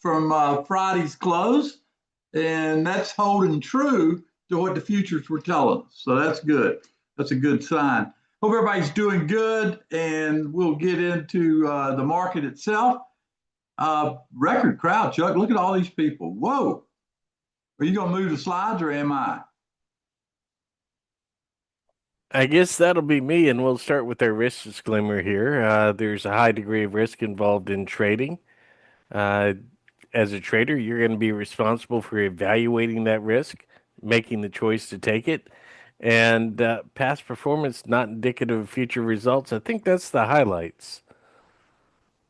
from Friday's close, and that's holding true to what the futures were telling us. So that's good. That's a good sign. Hope everybody's doing good, and we'll get into the market itself. Record crowd, Chuck. Look at all these people. Whoa. Are you going to move the slides or am I? I guess that'll be me, and we'll start with our risk disclaimer here. There's a high degree of risk involved in trading. Uh, as a trader, you're going to be responsible for evaluating that risk, making the choice to take it, and past performance not indicative of future results. I think that's the highlights.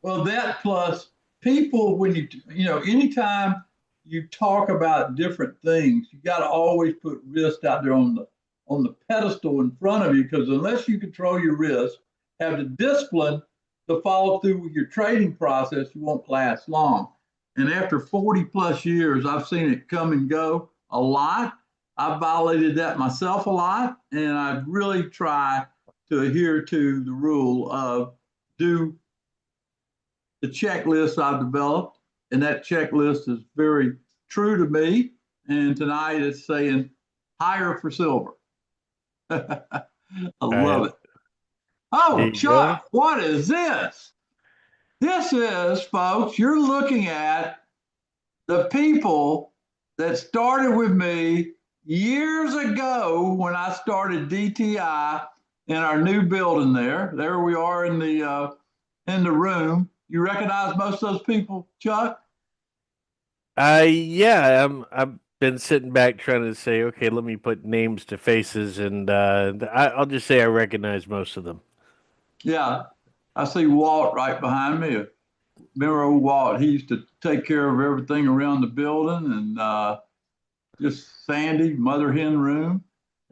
Well, that plus people, when anytime you talk about different things, you got to always put risk out there on the pedestal in front of you, because unless you control your risk, have the discipline to follow through with your trading process, you won't last long. And after 40 plus years, I've seen it come and go a lot. I've violated that myself a lot, and I really try to adhere to the rule of do the checklist I've developed, and that checklist is very true to me. And tonight it's saying higher for silver. I love Uh, it. there Oh, you go. Chuck, what is this? This is, folks, you're looking at the people that started with me years ago when I started DTI in our new building there. There we are in the room. You recognize most of those people, Chuck? Yeah, I've been sitting back trying to say, okay, let me put names to faces, and I'll just say I recognize most of them. Yeah. I see Walt right behind me. Remember old Walt? He used to take care of everything around the building, and just Sandy, mother hen room.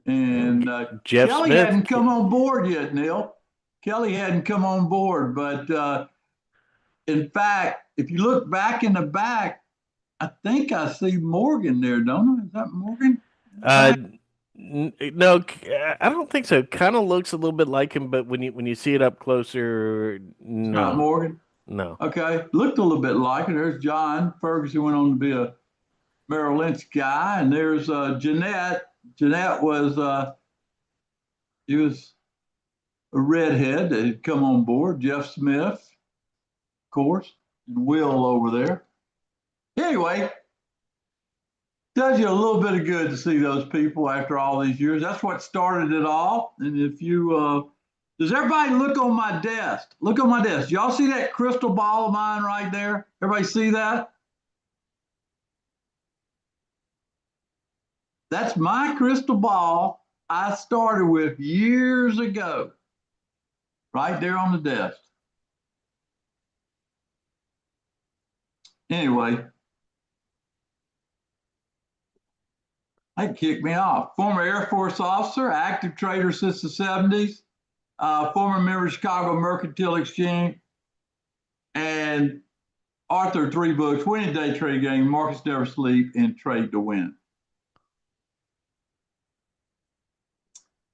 And Jeff Kelly Smith. hadn't come on board yet, Neil. Kelly hadn't come on board. But in fact, if you look back in the back, I think I see Morgan there, don't I? Is that Morgan in the Uh, back? no, I don't think so. Kind of looks a little bit like him, but when you see it up closer, It's not no, Morgan. no. Okay. Looked a little bit like it. There's John Ferguson, went on to be a Merrill Lynch guy. And there's Jeanette. Jeanette was, he was a redhead that had come on board. Jeff Smith, of course, and Will over there. Anyway, does you a little bit of good to see those people after all these years. That's what started it all. And if you, does everybody look on my desk? Look on my desk. Y'all see that crystal ball of mine right there? Everybody see that? That's my crystal ball I started with years ago, right there on the desk. Anyway, they kicked me off. Former Air Force officer, active trader since the 70s, former member of Chicago Mercantile Exchange, and author of 3 books: Winning Day Trade Game, Markets Never Sleep, and Trade to Win.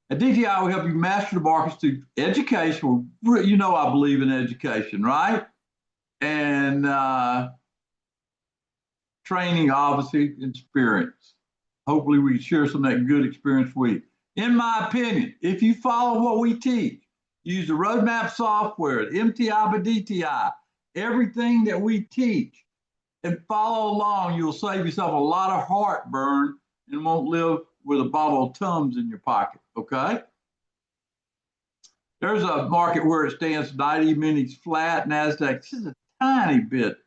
At DTI, we help you master the markets through education. You know I believe in education, right? And training, obviously, experience. Hopefully, we share some of that good experience with you. In my opinion, if you follow what we teach, use the roadmap software, the MTI by DTI, everything that we teach, and follow along, you'll save yourself a lot of heartburn and won't live with a bottle of Tums in your pocket. Okay? There's a market where it stands 90 minutes flat. NASDAQ just a tiny bit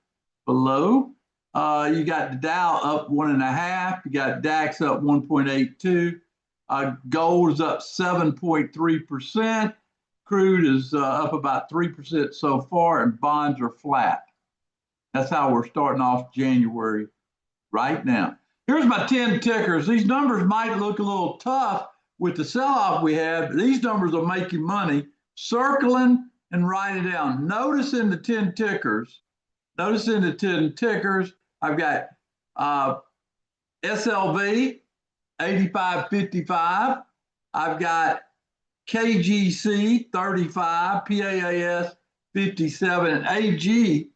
below. You got the Dow up 1.5. You got DAX up 1.82. Gold is up 7.3%. Crude is up about 3% so far, and bonds are flat. That's how we're starting off January right now. Here's my 10 tickers. These numbers might look a little tough with the sell-off we had, but these numbers will make you money. Circling and write it down. Notice in the 10 tickers, I've got SLV 8555. I've got KGC 35, PAAS 57, and AG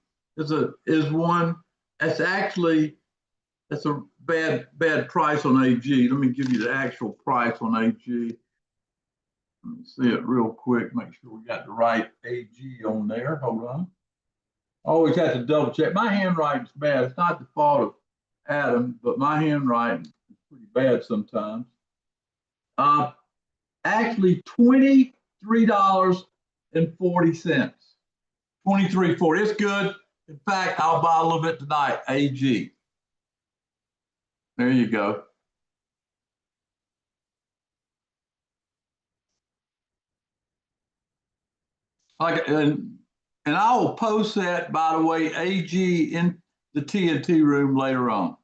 is one That's actually, that's a bad price on AG. Let me give you the actual price on AG. Let me see it real quick, make sure we got the right AG on there. Hold on. Always have to double check. My handwriting's bad. It's not the fault of Adam, but my handwriting is pretty bad sometimes. Actually $23.40. 23.40. It's good. In fact, I'll buy a little bit tonight. AG. There you go. Like, and I will post that, by the way, AG in the TNT room later on.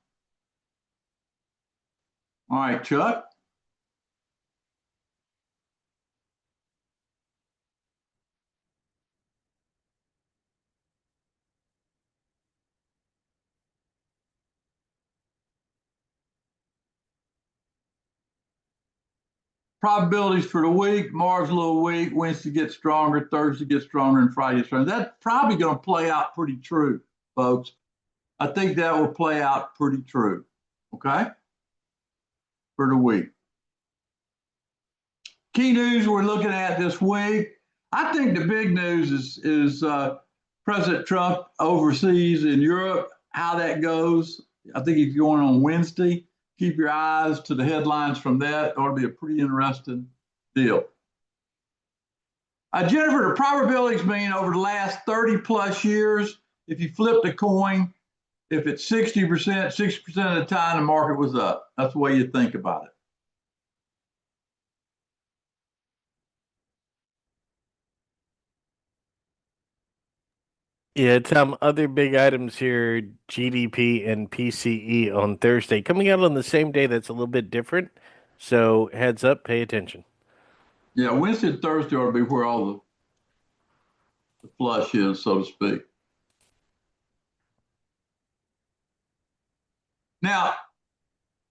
All right, Chuck. Probabilities for the week. Mars a little weak. Wednesday gets stronger. Thursday gets stronger, and Friday gets stronger. That's probably going to play out pretty true, folks. I think that will play out pretty true. Okay, for the week. Key news we're looking at this week. I think the big news is President Trump overseas in Europe. How that goes. I think he's going on Wednesday. Keep your eyes to the headlines from that. It ought to be a pretty interesting deal. Jennifer, the probabilities mean over the last 30 plus years, if you flip the coin, if it's 60%, 60% of the time the market was up. That's the way you think about it. Yeah, Tom, other big items here, GDP and PCE on Thursday, coming out on the same day. That's a little bit different. So heads up, pay attention. Yeah, Wednesday and Thursday ought to be where all the flush is, so to speak. Now,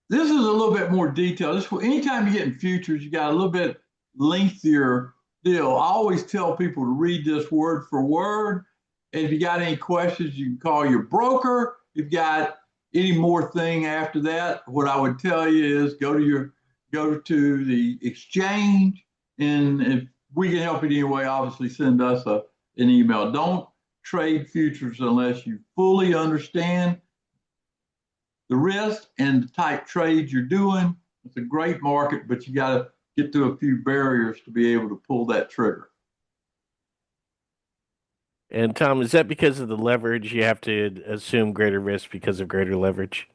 this is a little bit more detailed. Anytime you get in futures, you got a little bit lengthier deal. I always tell people to read this word for word. And if you got any questions, you can call your broker. If you got any more thing after that, what I would tell you is go to the exchange, and if we can help in any way, obviously send us an email. Don't trade futures unless you fully understand the risk and the type trades you're doing. It's a great market, but you got to get through a few barriers to be able to pull that trigger. And Tom, is that because of the leverage? You have to assume greater risk because of greater leverage?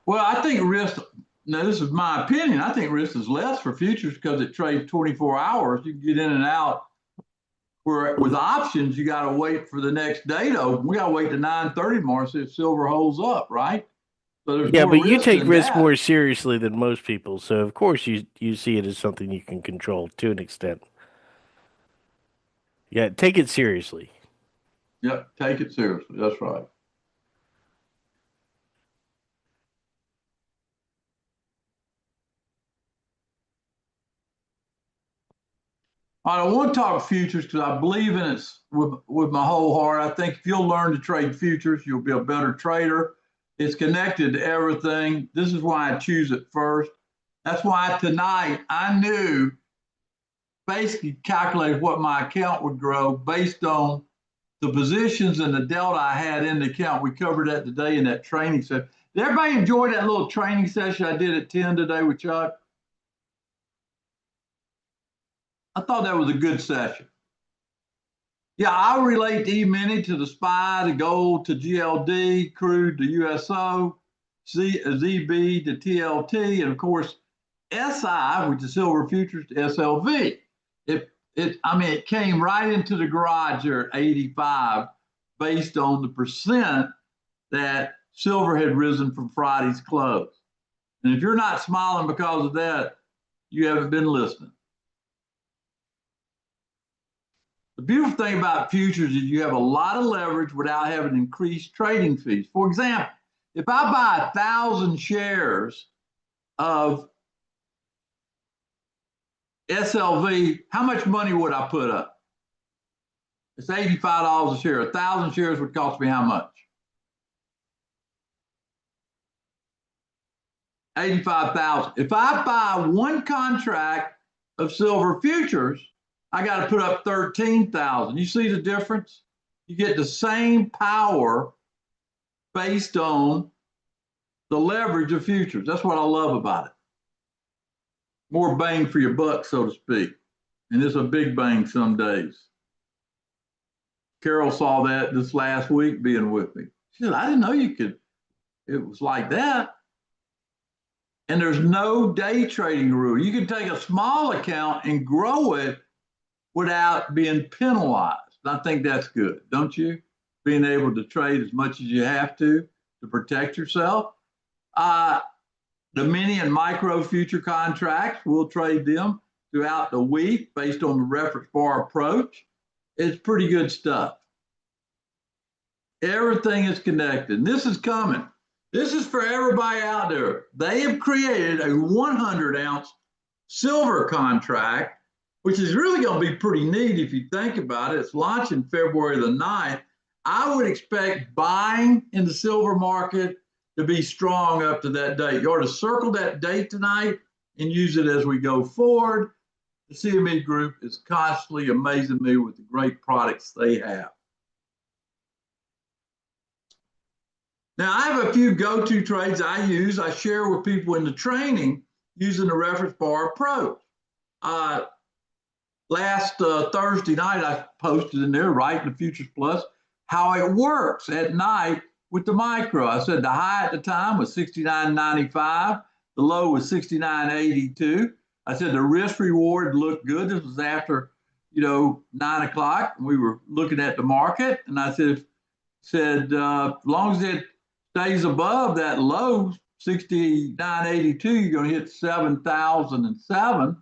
Well, I think risk, now this is my opinion, I think risk is less for futures because it trades 24 hours. You can get in and out. Where with options, you got to wait for the next day to open. We got to wait to 9:30 tomorrow to see if silver holds up, right? So there's Yeah, more but you risk take in risk that. more seriously than most people, so of course you see it as something you can control to an extent. Yeah, take it seriously. Yep, take it seriously. That's right. I don't want to talk futures because I believe in it with my whole heart. I think if you'll learn to trade futures, you'll be a better trader. It's connected to everything. This is why I choose it first. That's why tonight I knew, basically calculated what my account would grow based on the positions and the delta I had in the account. We covered that today in that training session. Did everybody enjoy that little training session I did at 10 today with Chuck? I thought that was a good session. Yeah, I relate E-mini to the SPY, to gold, to GLD, crude to USO, ZB to TLT, and of course, SI, which is silver futures, to SLV. It came right into the garage there at 85 based on the percent that silver had risen from Friday's close. And if you're not smiling because of that, you haven't been listening. The beautiful thing about futures is you have a lot of leverage without having increased trading fees. For example, if I buy 1,000 shares of SLV, how much money would I put up? It's $85 a share. 1,000 shares would cost me how much? 85,000. If I buy one contract of silver futures, I got to put up 13,000. You see the difference? You get the same power based on the leverage of futures. That's what I love about it. More bang for your buck, so to speak. And it's a big bang some days. Carol saw that this last week being with me. She said, I didn't know you could, it was like that. And there's no day trading rule. You can take a small account and grow it without being penalized. I think that's good, don't you? Being able to trade as much as you have to protect yourself. The mini and micro future contracts, we'll trade them throughout the week based on the reference bar approach. It's pretty good stuff. Everything is connected. And this is coming. This is for everybody out there. They have created a 100-ounce silver contract, which is really going to be pretty neat if you think about it. It's launching February the 9th. I would expect buying in the silver market to be strong up to that date. You ought to circle that date tonight and use it as we go forward. The CME Group is constantly amazing me with the great products they have. Now, I have a few go-to trades I use. I share with people in the training using the reference bar approach. Last Thursday night, I posted in there, right in the Futures Plus, how it works at night with the micro. I said the high at the time was 69.95. The low was 69.82. I said the risk reward looked good. This was after, 9 o'clock. We were looking at the market, and I said, as long as it stays above that low, 69.82, you're going to hit 7,007.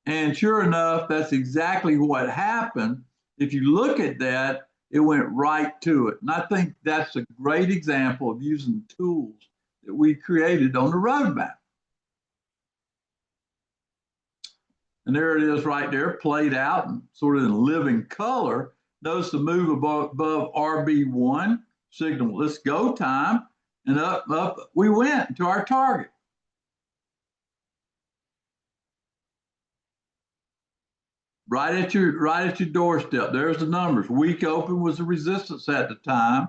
And sure enough, that's exactly what happened. If you look at that, it went right to it. And I think that's a great example of using the tools that we created on the roadmap. And there it is right there, played out and sort of in living color. Notice the move above RB1, signal, let's go time, and up we went to our target. Right at your doorstep. There's the numbers. Week open was the resistance at the time.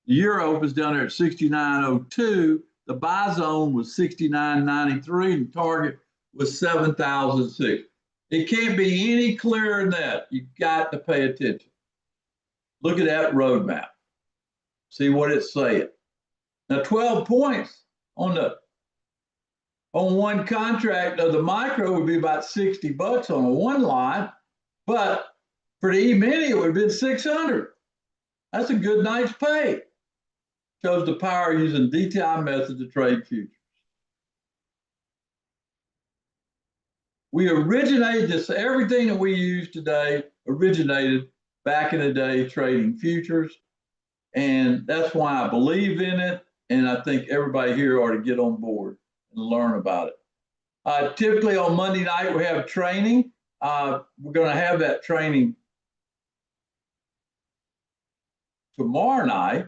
The year open is down there at 69.02. The buy zone was 69.93. And the target was 7,006. It can't be any clearer than that. You've got to pay attention. Look at that roadmap. See what it's saying. Now, 12 points on one contract of the micro would be about $60 on a one lot, but for the E-mini, it would have been 600. That's a good night's pay. Shows the power using DTI method to trade futures. We originated this, everything that we use today originated back in the day trading futures. And that's why I believe in it. And I think everybody here ought to get on board and learn about it. Typically on Monday night, we have training. We're going to have that training tomorrow night.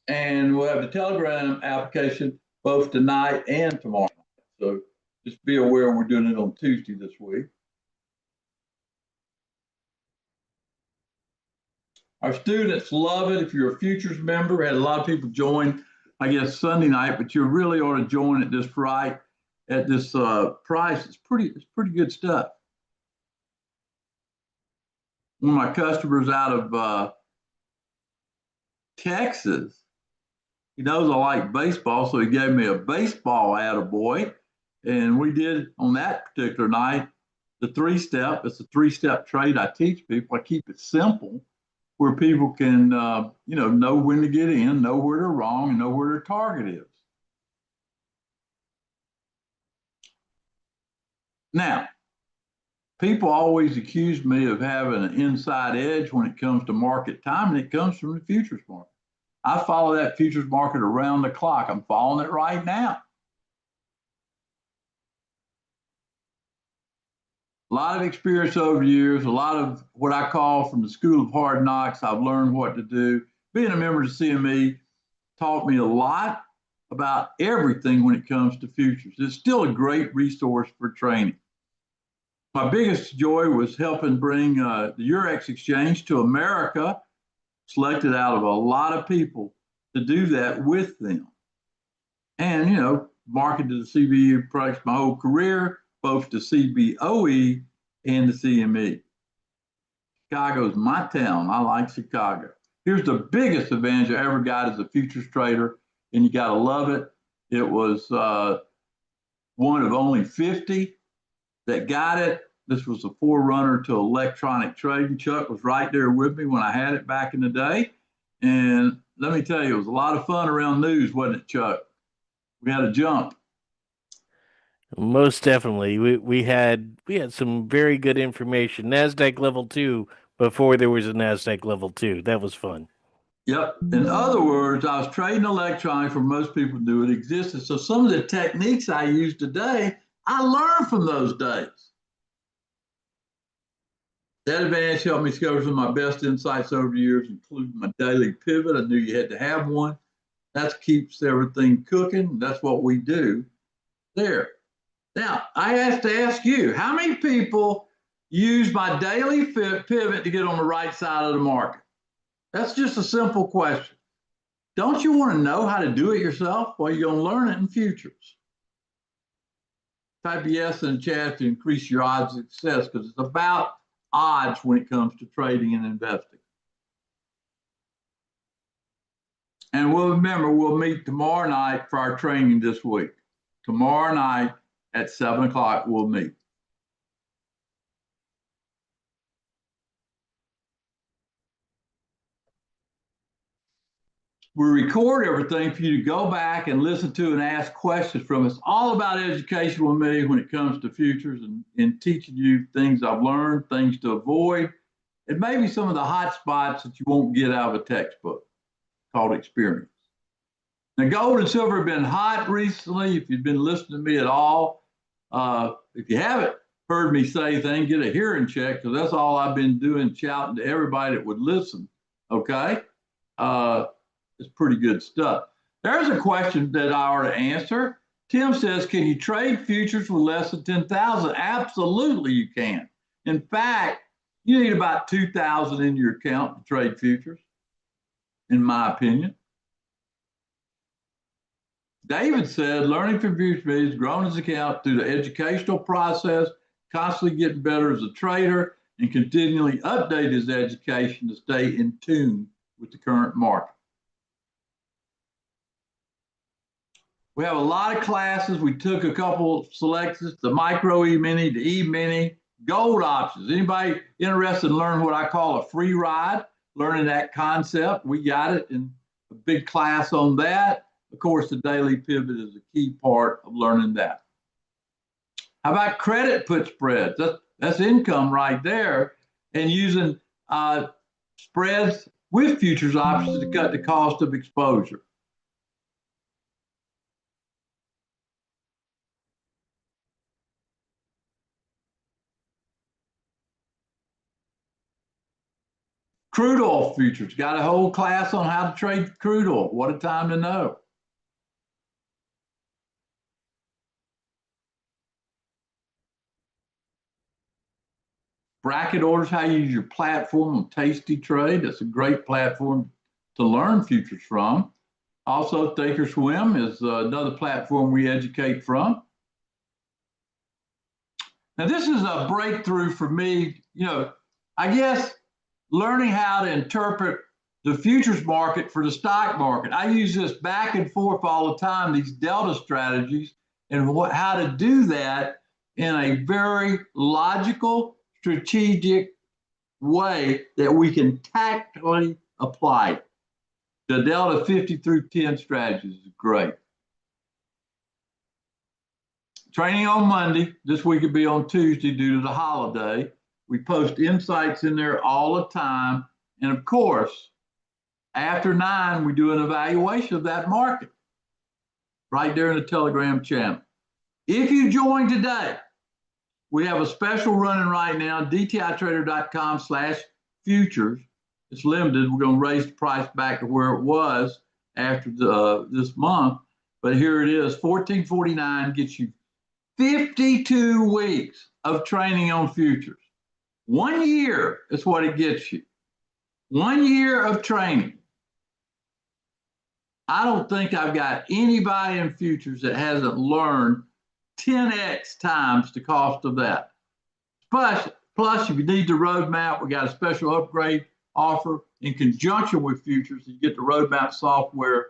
And we'll have the Telegram application both tonight and tomorrow night. So just be aware we're doing it on Tuesday this week. Our students love it. If you're a futures member, we had a lot of people join, I guess, Sunday night, but you really ought to join at this price. It's pretty good stuff. One of my customers out of Texas, he knows I like baseball, so he gave me a baseball attaboy. And we did on that particular night the three-step. It's a three-step trade I teach people. I keep it simple where people can, know when to get in, know where they're wrong, and know where their target is. Now, people always accuse me of having an inside edge when it comes to market timing. It comes from the futures market. I follow that futures market around the clock. I'm following it right now. A lot of experience over the years, a lot of what I call from the school of hard knocks. I've learned what to do. Being a member of the CME taught me a lot about everything when it comes to futures. It's still a great resource for training. My biggest joy was helping bring the Eurex exchange to America, selected out of a lot of people to do that with them. And, you know, marketed the CBOE products my whole career, both the CBOE and the CME. Chicago's my town. I like Chicago. Here's the biggest advantage I ever got as a futures trader, and you got to love it. It was one of only 50 that got it. This was a forerunner to electronic trading. Chuck was right there with me when I had it back in the day. And let me tell you, it was a lot of fun around news, wasn't it, Chuck? We had a jump. Most definitely. We had some very good information. NASDAQ level 2 before there was a NASDAQ level 2. That was fun. Yep. In other words, I was trading electronics where most people knew it existed. So some of the techniques I use today, I learned from those days. That advantage helped me discover some of my best insights over the years, including my daily pivot. I knew you had to have one. That keeps everything cooking. That's what we do there. Now, I have to ask you, how many people use my daily pivot to get on the right side of the market? That's just a simple question. Don't you want to know how to do it yourself? Well, you're going to learn it in futures. Type yes in the chat to increase your odds of success, because it's about odds when it comes to trading and investing. And we'll meet tomorrow night for our training this week. Tomorrow night at 7 o'clock, we'll meet. We record everything for you to go back and listen to and ask questions from us. All about education with me when it comes to futures and teaching you things I've learned, things to avoid, and maybe some of the hot spots that you won't get out of a textbook called experience. Now, gold and silver have been hot recently. If you've been listening to me at all, if you haven't heard me say anything, get a hearing check, because that's all I've been doing, shouting to everybody that would listen. Okay? It's pretty good stuff. There's a question that I ought to answer. Tim says, can you trade futures with less than 10,000? Absolutely, you can. In fact, you need about 2,000 in your account to trade futures, in my opinion. David said, learning from futures means growing his account through the educational process, constantly getting better as a trader, and continually update his education to stay in tune with the current market. We have a lot of classes. We took a couple of selections, the micro E-mini, the E-mini, gold options. Anybody interested in learning what I call a free ride, learning that concept? We got it in a big class on that. Of course, the daily pivot is a key part of learning that. How about credit put spreads? That's income right there. And using spreads with futures options to cut the cost of exposure. Crude oil futures, got a whole class on how to trade crude oil. What a time to know. Bracket orders, how you use your platform on Tasty Trade. That's a great platform to learn futures from. Also, Thinkorswim is another platform we educate from. Now, this is a breakthrough for me. You know, I guess learning how to interpret the futures market for the stock market. I use this back and forth all the time, these delta strategies, and how to do that in a very logical, strategic way that we can tactically apply it. The Delta 50 through 10 strategies is great. Training on Monday. This week will be on Tuesday due to the holiday. We post insights in there all the time. And of course, after 9, we do an evaluation of that market right there in the Telegram channel. If you join today, we have a special running right now, dtitrader.com/futures. It's limited. We're going to raise the price back to where it was after this month. But here it is, 1449 gets you 52 weeks of training on futures. 1 year is what it gets you. 1 year of training. I don't think I've got anybody in futures that hasn't learned 10x times the cost of that. Plus, if you need the roadmap, we got a special upgrade offer in conjunction with futures. You get the roadmap software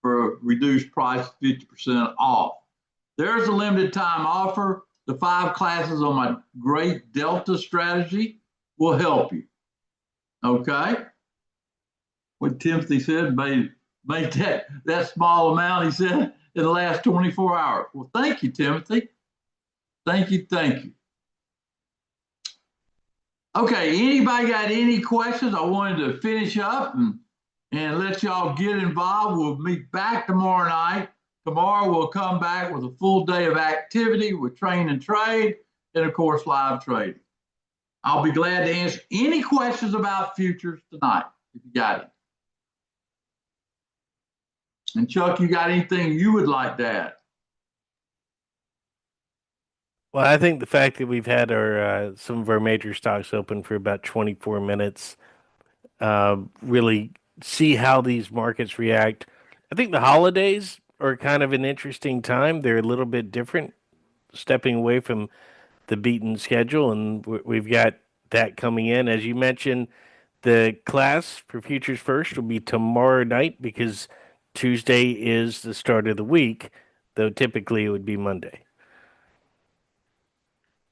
for a reduced price, 50% off. There's a limited time offer. The 5 classes on my great Delta strategy will help you. Okay? What Timothy said made that small amount, he said, in the last 24 hours. Well, thank you, Timothy. Thank you. Okay, anybody got any questions? I wanted to finish up and let y'all get involved. We'll meet back tomorrow night. Tomorrow we'll come back with a full day of activity with train and trade and of course live trading. I'll be glad to answer any questions about futures tonight if you got it. And Chuck, you got anything you would like to add? Well, I think the fact that we've had our some of our major stocks open for about 24 minutes, really see how these markets react. I think the holidays are kind of an interesting time. They're a little bit different, stepping away from the beaten schedule, and we've got that coming in. As you mentioned, the class for Futures First will be tomorrow night because Tuesday is the start of the week, though typically it would be Monday.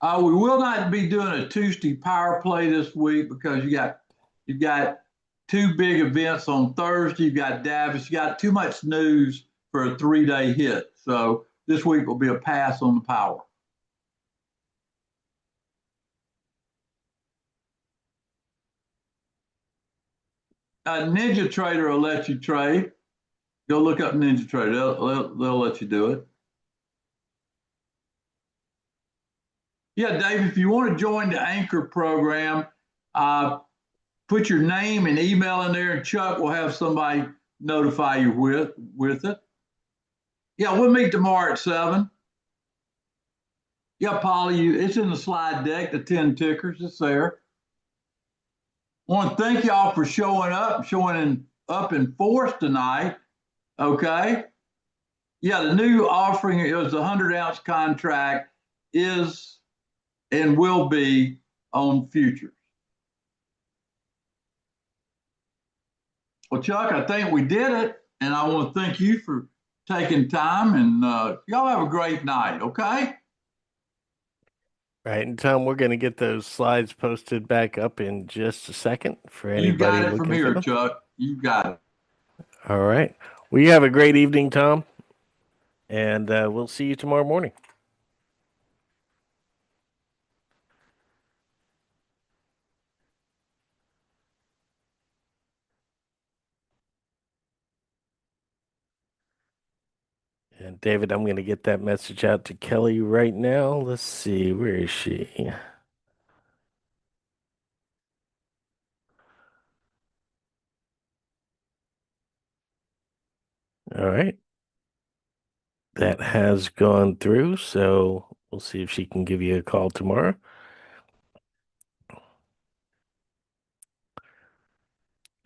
We will not be doing a Tuesday power play this week because you've got 2 big events on Thursday. You've got Davos. You got too much news for a 3-day hit. So this week will be a pass on the power. Ninja Trader will let you trade. Go look up Ninja Trader. They'll let you do it. Yeah, Dave, if you want to join the Anchor program, put your name and email in there, and Chuck will have somebody notify you with it. Yeah, we'll meet tomorrow at 7. Yeah, Polly, it's in the slide deck, the 10 tickers, it's there. I want to thank y'all for showing up in force tonight. Okay. Yeah, the new offering is the 100-ounce contract is and will be on futures. Well, Chuck, I think we did it, and I want to thank you for taking time, and y'all have a great night, okay? Right, and Tom, we're going to get those slides posted back up in just a second for You got anybody it from looking for here, them. Chuck. You got it. All right. Well, you have a great evening, Tom, and we'll see you tomorrow morning. And David, I'm going to get that message out to Kelly right now. Let's see, where is she? All right. That has gone through, so we'll see if she can give you a call tomorrow.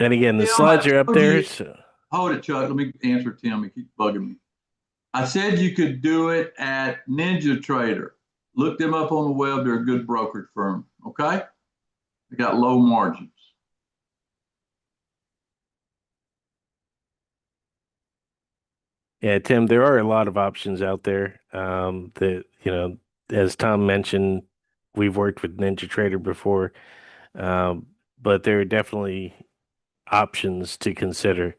And again, the slides are up there. So. Hold it, Chuck. Let me answer Tim. He keeps bugging me. I said you could do it at Ninja Trader. Look them up on the web. They're a good brokerage firm. Okay? They got low margins. Yeah, Tim, there are a lot of options out there. That, as Tom mentioned, we've worked with Ninja Trader before, but there are definitely options to consider.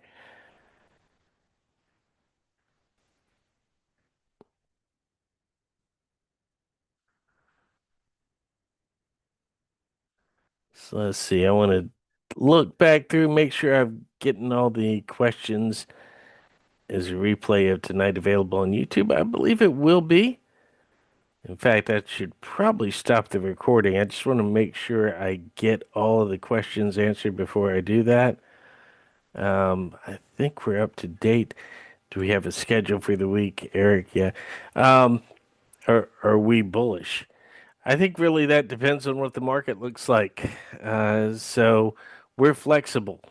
So let's see. I want to look back through, make sure I'm getting all the questions. Is a replay of tonight available on YouTube? I believe it will be. In fact, I should probably stop the recording. I just want to make sure I get all of the questions answered before I do that. I think we're up to date. Do we have a schedule for the week, Eric? Yeah. Um, are we bullish? I think really that depends on what the market looks like. So we're flexible.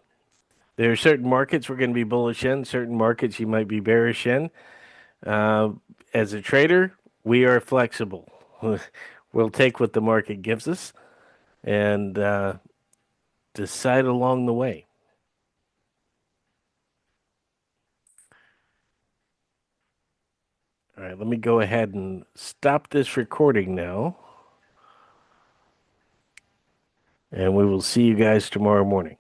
There are certain markets we're going to be bullish in, certain markets you might be bearish in. Uh, as a trader, we are flexible. We'll take what the market gives us and decide along the way. All right, let me go ahead and stop this recording now, and we will see you guys tomorrow morning.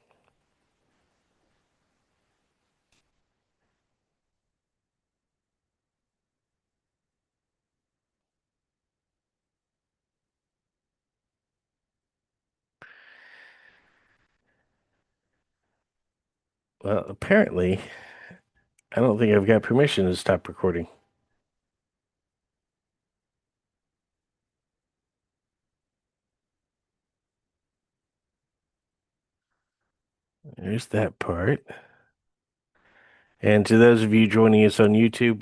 Well, apparently, I don't think I've got permission to stop recording. There's that part. And to those of you joining us on YouTube,